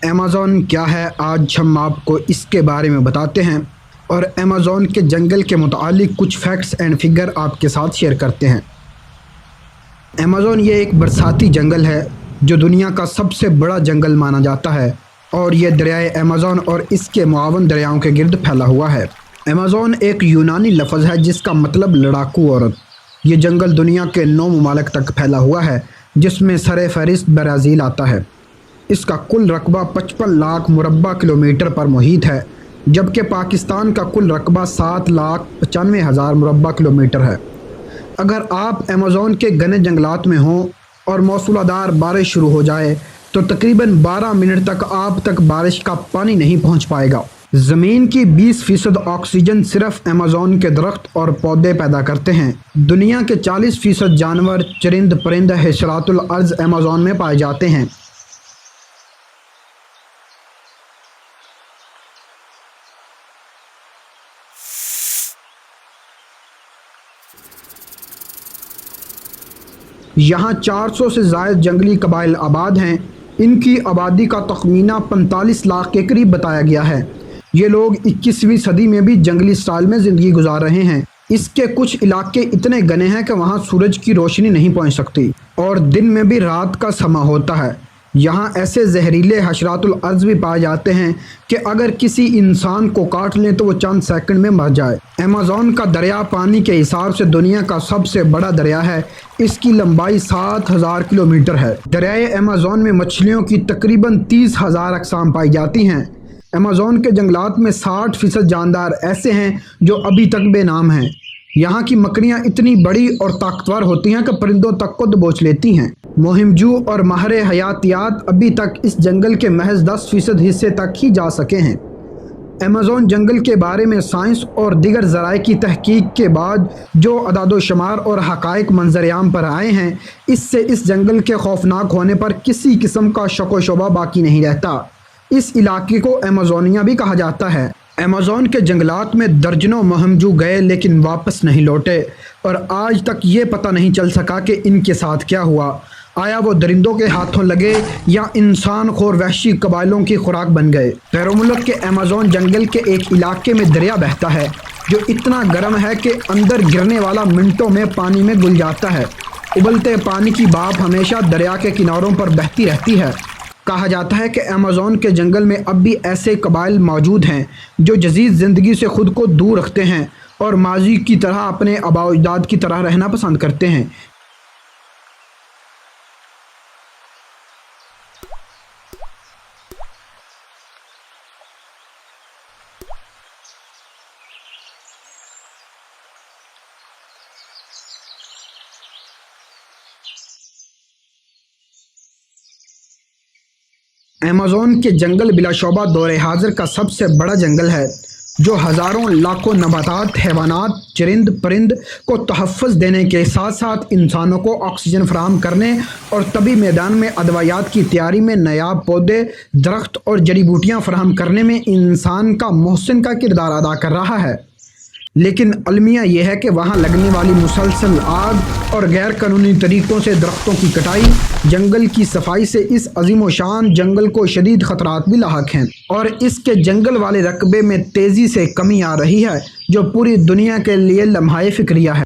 Amazon क्या है, आज हम आपको इसके बारे में बताते हैं और अमेज़न के जंगल के मुतालिक कुछ फैक्ट्स एंड फिगर आपके साथ शेयर करते हैं। अमेज़न ये एक बरसाती जंगल है जो दुनिया का सबसे बड़ा जंगल माना जाता है और ये दरियाए अमेज़न और इसके मुआवन दरियाओं के गिर्द फैला हुआ है। अमेज़न एक यूनानी लफ्ज़ है जिसका मतलब लड़ाकू औरत। ये जंगल दुनिया के 9 ममालिक तक फैला हुआ है जिसमें सरे फहरिस्त ब्राज़ील आता है। इसका कुल रकबा 55 लाख मुरब्बा किलोमीटर पर मुहित है, जबकि पाकिस्तान का कुल रकबा 7,95,000 मुरब्बा किलोमीटर है। अगर आप अमेज़न के घने जंगलात में हों और मौसलाधार बारिश शुरू हो जाए तो तकरीबन 12 मिनट तक आप तक बारिश का पानी नहीं पहुंच पाएगा। ज़मीन की 20% ऑक्सीजन सिर्फ अमेज़न के दरख्त और पौधे पैदा करते हैं। दुनिया के 40% जानवर, चरिंद परिंद हशरातुल अर्ज़ अमेज़न में पाए जाते हैं। यहाँ 400 से ज़ायद जंगली कबाइल आबाद हैं। इनकी आबादी का तखमीना 45 लाख के करीब बताया गया है। ये लोग 21वीं सदी में भी जंगली स्टाइल में ज़िंदगी गुजार रहे हैं। इसके कुछ इलाके इतने घने हैं कि वहाँ सूरज की रोशनी नहीं पहुँच सकती और दिन में भी रात का समा होता है। यहाँ ऐसे जहरीले हशरातुल अर्ज़ भी पाए जाते हैं कि अगर किसी इंसान को काट लें तो वो चंद सेकंड में मर जाए। अमेज़न का दरिया पानी के हिसाब से दुनिया का सबसे बड़ा दरिया है। इसकी लंबाई 7,000 किलोमीटर है। दरियाए अमेज़न में मछलियों की तकरीबन 30,000 अक़साम पाई जाती हैं। अमेज़न के जंगलात में 60% जानदार ऐसे हैं जो अभी तक बेनाम हैं। यहाँ की मकड़ियाँ इतनी बड़ी और ताकतवर होती हैं कि परिंदों तक को दबोच लेती हैं। मुहिमजू और माहिर हयातियात अभी तक इस जंगल के महज 10% हिस्से तक ही जा सके हैं। अमेज़न जंगल के बारे में साइंस और दीगर ज़राए की तहकीक के बाद जो अदाद शुमार और हक़ाइक़ मंज़र-ए-आम पर आए हैं, इससे इस जंगल के खौफनाक होने पर किसी किस्म का शक व शुबा बाकी नहीं रहता। इस इलाके को अमेज़ोनिया भी कहा जाता है। अमेज़न के जंगलात में दर्जनों मुहिमजू गए लेकिन वापस नहीं लौटे और आज तक ये पता नहीं चल सका कि इनके साथ क्या हुआ। आया वो दरिंदों के हाथों लगे या इंसान खोर वहशी कबाइलों की खुराक बन गए। गैर मुल्क के अमेज़न जंगल के एक इलाके में दरिया बहता है जो इतना गर्म है कि अंदर गिरने वाला मिनटों में पानी में घुल जाता है। उबलते पानी की भाप हमेशा दरिया के किनारों पर बहती रहती है। कहा जाता है कि अमेज़न के जंगल में अब भी ऐसे कबाइल मौजूद हैं जो जदीद ज़िंदगी से ख़ुद को दूर रखते हैं और माजी की तरह अपने आबा अजदाद की तरह रहना पसंद करते हैं। अमेज़न के जंगल बिलाशुबा दौरे हाज़िर का सबसे बड़ा जंगल है जो हज़ारों लाखों नबातात, हैवानात, चरिंद परिंद को तहफ़्फ़ुज़ देने के साथ साथ इंसानों को ऑक्सीजन फराहम करने और तबी मैदान में अदवायात की तैयारी में नायाब पौधे, दरख्त और जड़ी बूटियाँ फराहम करने में इंसान का मोहसिन का किरदार अदा कर रहा है। लेकिन अलमिया यह है कि वहाँ लगने वाली मुसलसल आग और गैर कानूनी तरीक़ों से दरख्तों की कटाई, जंगल की सफाई से इस अजीम शान जंगल को शदीद ख़तरात भी लाहक हैं और इसके जंगल वाले रकबे में तेज़ी से कमी आ रही है जो पूरी दुनिया के लिए लम्हाए फ़िक्रिया है।